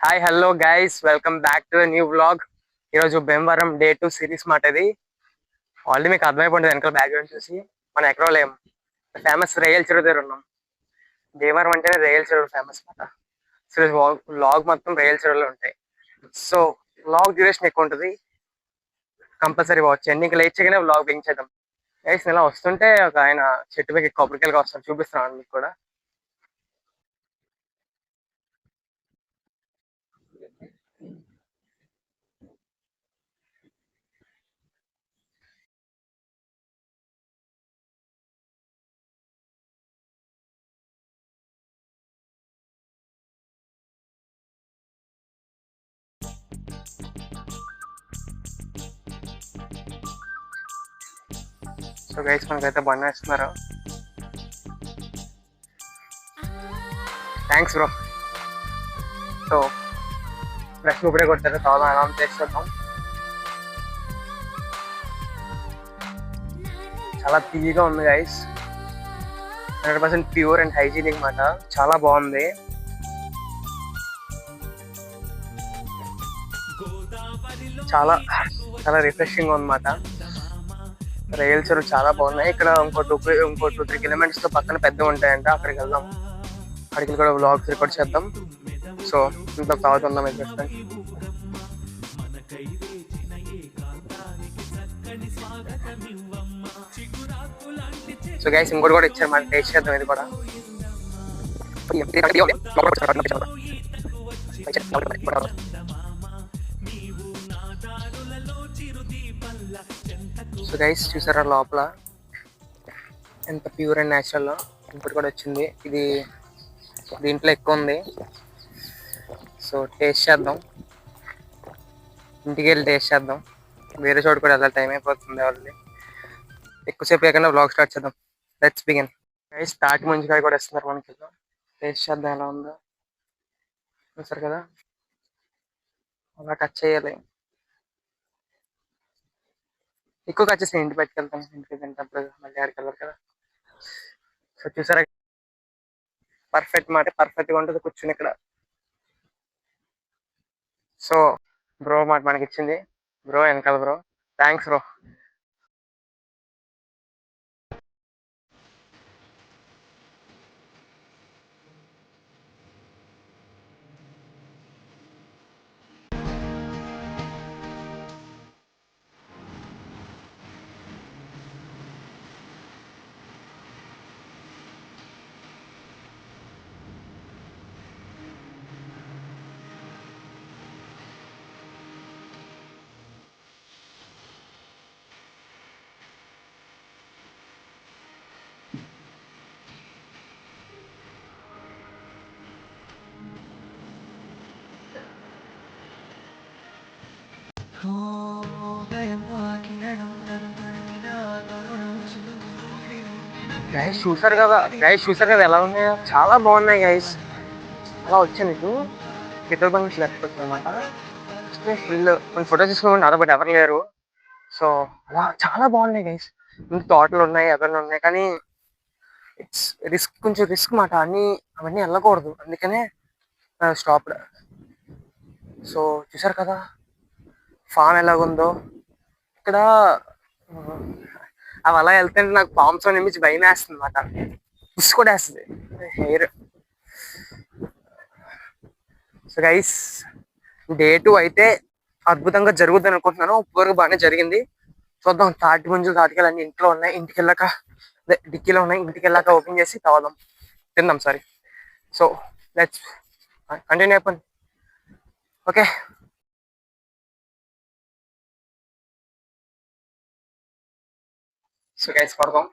Hi hello guys, welcome back to new vlog. ఈరోజు Bhimavaram day 2 series మాట ఇది. Already మీకు అర్థమైపోయింది వెనకాల బ్యాక్గ్రౌండ్ చూసి. మనం ఎక్కడో లేం, ఫేమస్ రేయల్ చెరువు దగ్గర ఉన్నాం. భీమవరం అంటేనే రేయల్ చెరువు ఫేమస్ మాట. సో వ్లాగ్ మొత్తం రేయల్ చెరువులో ఉంటాయి. సో వ్లాగ్ డ్యూరేషన్ ఎక్కువ ఉంటుంది, కంపల్సరీ వాచ్ చేయండి. ఇంకా లేట్ చేయగానే వ్లాగ్ బింగ్ చేద్దాం. గైస్ ఇలా వస్తుంటే ఒక ఆయన చెట్టు పైకి కొబ్బరికాయలుగా వస్తారు, చూపిస్తున్నాను మీకు కూడా. సో గైస్ మనకైతే బండి వేస్తున్నారు. Thanks bro. సో ఫ్రెష్ ఇప్పుడే కొట్టారు, తర్వాత ఆరామ్ చేసేద్దాం. చాలా తీయగా ఉంది గైస్, 100% ప్యూర్ అండ్ హైజీనిక్ మాట. చాలా బాగుంది. చాలా చాలా రిఫ్రెషింగ్ ఉందన్నమాట. రైల్ చెరువు చాలా బాగున్నాయి. ఇక్కడ ఇంకో 2-3 కిలోమీటర్స్ తో పక్కన పెద్ద ఉంటాయంట, అక్కడికి వెళ్దాం. అక్కడికి కూడా వ్లాగ్స్ రికార్డ్ చేద్దాం. సో ఇంట్లో తాగుతుందాం అయితే. సో గైస్ ఇంకోటి కూడా ఇచ్చారు, మనం టేస్ట్ చేద్దాం ఇది కూడా. సో గైస్ చూసారా లోపల ఎంత ప్యూర్ అండ్ న్యాచురల్. ఇంకోటి కూడా వచ్చింది, ఇది దీంట్లో ఎక్కువ ఉంది. సో టేస్ట్ చేద్దాం, ఇంటికి వెళ్ళి టేస్ట్ చేద్దాం. వేరే చోటు కూడా వెళ్ళాలి, టైం అయిపోతుంది వాళ్ళది. ఎక్కువసేపు లేకుండా వ్లాగ్ స్టార్ట్ చేద్దాం. Let's begin. గైస్ తాటి ముంజికాయ కూడా ఇస్తున్నారు మనకి. టేస్ట్ చేద్దాం ఎలా ఉందో. చూసారు కదా, అలా కట్ చేయాలి. ఎక్కువ కట్ చేసి ఇంటికి పెట్టుకెళ్తాం, ఇంటికి తింటప్పుడు మళ్ళీ ఆడికి వెళ్ళాలి కదా. సో చూసారా, పర్ఫెక్ట్ మాట, పర్ఫెక్ట్ గా ఉంటుంది కూర్చుని ఇక్కడ. సో బ్రో మాట మనకి ఇచ్చింది, బ్రో వెనకాల బ్రో. Thanks bro. గైస్ చూసారు కదా, ఎలా ఉన్నాయో, చాలా బాగున్నాయి గైస్. అలా వచ్చాను నీకు పెట్రోల్ బంక్ లేకపోతుంది అనమాట. ఫుల్ కొన్ని ఫోటోస్ తీసుకోమని నాతో పాటు ఎవరు లేరు. సో అలా చాలా బాగున్నాయి గైస్. ఇంకా తోటలు ఉన్నాయి, ఎవరిని ఉన్నాయి, కానీ ఇట్స్ రిస్క్, కొంచెం రిస్క్ మాట. అవన్నీ వెళ్ళకూడదు, అందుకనే స్టాప్. సో చూసారు కదా ఫామ్ ఎలాగుందో ఇక్కడ. అవి అలా వెళ్తుంటే నాకు పామ్స్ నుంచి భయం వేస్తుంది అనమాట, పుసుకోడేస్తుంది హెయిర్. సో గైస్ డే 2 అయితే అద్భుతంగా జరుగుతుంది అనుకుంటున్నాను. ఇప్పటివరకు బాగానే జరిగింది. చూద్దాం. తాటి ముంజులు, తాటికాయలు అన్ని ఇంట్లో ఉన్నాయి, ఇంటికి వెళ్ళాక డిక్కీలో ఉన్నాయి. ఇంటికి వెళ్ళాక ఓపెన్ చేసి తాగుదాం, తిందాం. సారీ. సో లెట్స్ కంటిన్యూ అయిపోయింది. ఓకే. సో గైస్ పడదాం.